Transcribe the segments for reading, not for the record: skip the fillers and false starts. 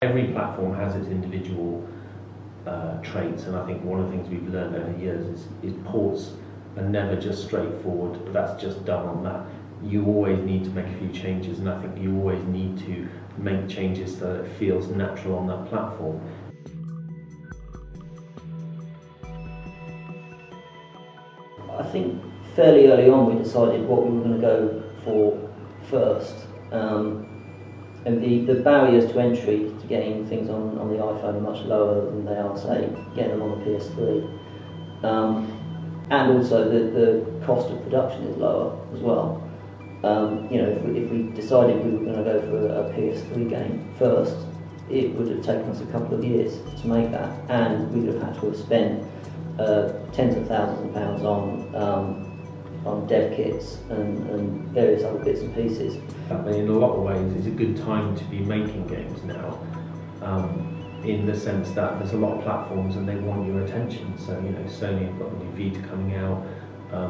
Every platform has its individual traits, and I think one of the things we've learned over the years is ports are never just straightforward, but that's just done on that. You always need to make a few changes, and I think you always need to make changes so that it feels natural on that platform. I think fairly early on we decided what we were going to go for first. And the barriers to entry to getting things on the iPhone are much lower than they are, say, getting them on the PS3. And also the cost of production is lower as well. You know, if we decided we were going to go for a PS3 game first, it would have taken us a couple of years to make that, and we would have had to have spent tens of thousands of pounds on dev kits and various other bits and pieces. In a lot of ways, it's a good time to be making games now, in the sense that there's a lot of platforms and they want your attention. So, you know, Sony have got the new Vita coming out,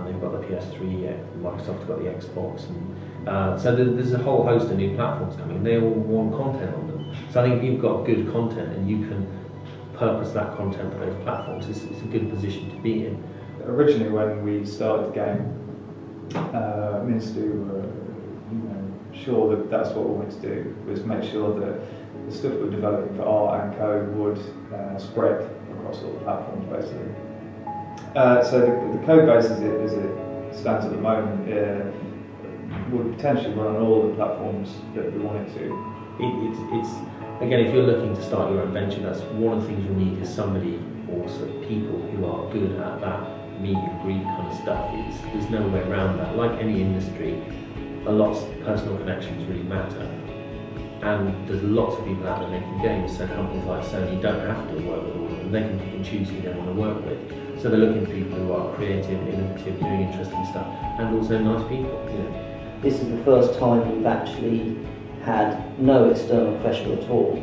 they've got the PS3, Microsoft have got the Xbox, and so there's a whole host of new platforms coming, and they all want content on them. So I think if you've got good content and you can purpose that content for those platforms, it's a good position to be in. Originally, when we started the game, me and Stu were sure that that's what we wanted to do, was make sure that the stuff we were developing for art and code would spread across all the platforms, basically. So the code base as it stands at the moment would potentially run on all the platforms that we want it to. It's again, if you're looking to start your own venture, that's one of the things you need is somebody, or people who are good at that meet and greet kind of stuff. There's no way around that. Like any industry, a lot of personal connections really matter. And there's lots of people out there making games, so companies like Sony don't have to work with all of them. They can pick and choose who they want to work with. So they're looking for people who are creative, innovative, doing interesting stuff, and also nice people. You know. This is the first time we've actually had no external pressure at all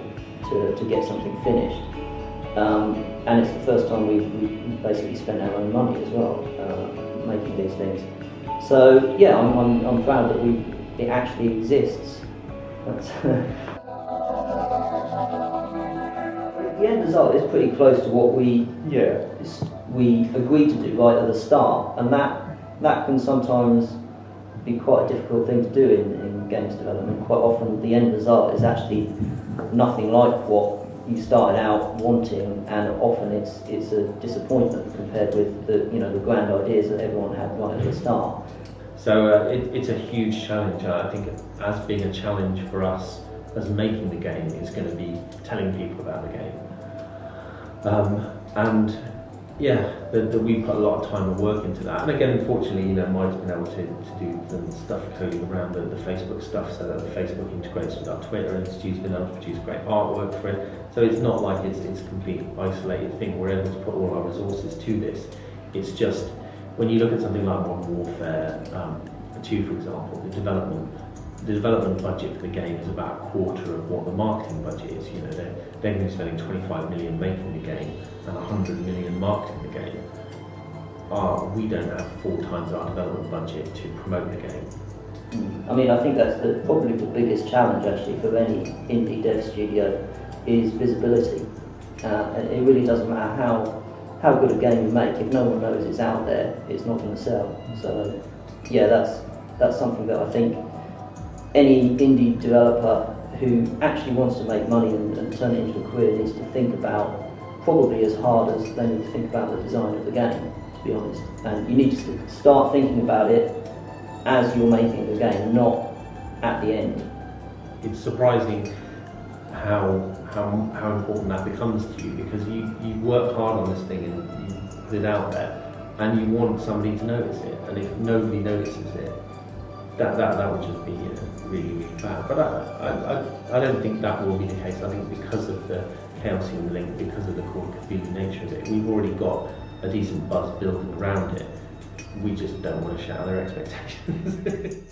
to get something finished. And it's the first time we've basically spent our own money as well, making these things. So yeah, I'm proud that it actually exists. The end result is pretty close to what we agreed to do right at the start, and that can sometimes be quite a difficult thing to do in games development. Quite often the end result is actually nothing like what you started out wanting, and often it's a disappointment compared with the grand ideas that everyone had right at the start. So it's a huge challenge. I think as being a challenge for us as making the game is going to be telling people about the game. And yeah, that we put a lot of time and work into that. And again, unfortunately, Mike's been able to do the stuff coding around the Facebook stuff, so that the Facebook integrates with our Twitter, and Stu's been able to produce great artwork for it. So it's not like it's a completely isolated thing. We're able to put all our resources to this. It's just, when you look at something like Modern Warfare 2, for example, the development budget for the game is about a quarter of what the marketing budget is. They're going to be spending 25 million making the game and 100 million marketing the game. We don't have 4 times our development budget to promote the game. I mean, I think that's probably the biggest challenge actually for any indie dev studio is visibility. And it really doesn't matter how good a game you make, if no one knows it's out there, it's not going to sell. So yeah, that's something that I think any indie developer who actually wants to make money and turn it into a career needs to think about, probably as hard as they need to think about the design of the game, to be honest. And you need to start thinking about it as you're making the game, not at the end. It's surprising how important that becomes to you, because you work hard on this thing and you put it out there, and you want somebody to notice it, and if nobody notices it, that would just be really, really bad. But I don't think that will be the case. I think because of the Chaosium link, because of the core Cthulhu nature of it, we've already got a decent buzz building around it. We just don't want to shatter their expectations.